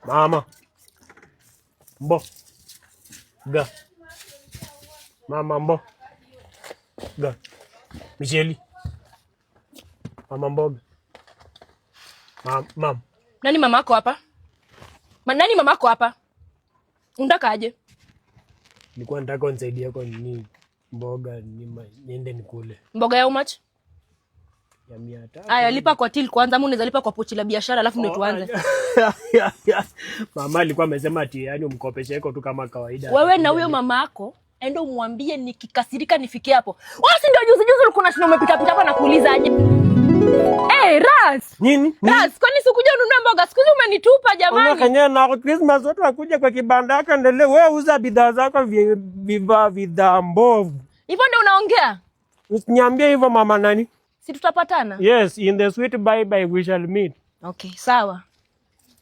Mama. Mbo. Ga. Mama mbo. Ga. Micheli. Mama mboga. Mam. Nani mamako hapa? Nani mamako hapa? Unataka aje? Nilikuwa nataka unisaidie kwa nini mboga niende nikule. Mboga ya how much? Ya 500. Aya, lipa kwa till kwanza, ama unaweza lipa kwa pochi la biashara alafu ndio tuanze. Mama alikuwa amesema ati yani umkopeshe iko tu kama kawaida. Wewe na huyo mama yako endo umwambie nikikasirika nifikie hapo. Wewe si ndio juzi ulikuwa unashinda umepita pita hapa na kuuliza aje? Ras. Nini? Ras, kwani sikuja ununue mboga? Siku hizi umenitupa jamani. Mama kanya na Christmas watu wakuja kwa kibanda yako endelee. Wewe uza bidhaa zako bidhaa mbovu. Hivyo ndio unaongea? Usiniambie hivyo mama nani? Si tutapatana? Yes, in the sweet bye we shall meet. Okay, sawa.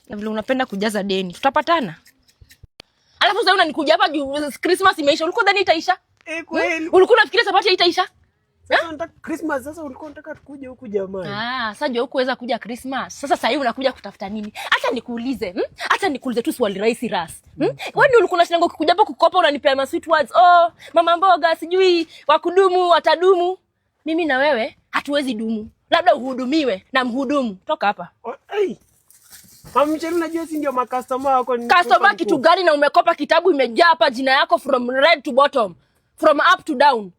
Na vile unapenda kujaza deni. Tutapatana? Alafu sasa unanikuja hapa juu Christmas imeisha. Ulikuwa dhani itaisha? Kweli. Ulikuwa unafikiria safari itaisha? Sasa nataka Christmas, sasa ulikuwa unataka tukuje huku jamani. Sasa ndio hukuweza kuja Christmas. Sasa hivi unakuja kutafuta nini? Acha nikuulize, Acha nikuulize tu swali rahisi ras. Wewe ndio ulikuwa unashinda ukikuja hapa kukopa unanipea ma sweet words. Oh, mama mboga sijui wakudumu watadumu. Mimi na wewe hatuwezi dumu. Labda uhudumiwe na mhudumu. Toka hapa. Mcheli unajua si ndio makastoma wako ni customer kitu gani na umekopa kitabu imejaa hapa jina yako from red to bottom. From up to down.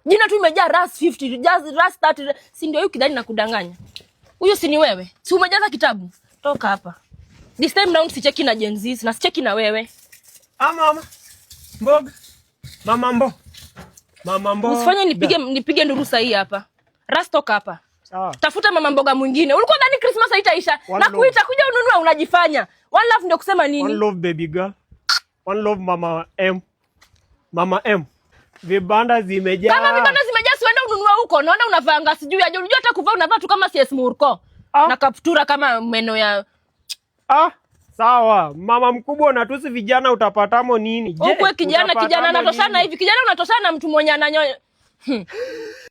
Jina tu imejaa ras 50, just ras 30. Si ndio huyu kidani na kudanganya. Huyo si ni wewe? Si umejaza kitabu? Toka hapa. This time round si cheki na Gen Z, na si cheki na wewe. Mama. Mboga. Mama mboga. Usifanye nipige nduru sahi hapa. Ras toka hapa. Sawa. Tafuta mama mboga mwingine. Ulikuwa ndani Christmas haitaisha. Na kuita kuja ununue unajifanya. One love ndio kusema nini? One love baby girl. One love mama M. Mama M. Vibanda zimejaa. Kama vibanda zimejaa si uende ununue huko. Naona unavaanga sijui aje. Unajua hata kuvaa unavaa tu kama CS Murko. Na kaptura kama meno ya sawa. Mama mkubwa unatusi vijana utapatamo nini? Ukwe kijana anatoshana hivi. Kijana unatoshana na mtu mwenye ananyonya.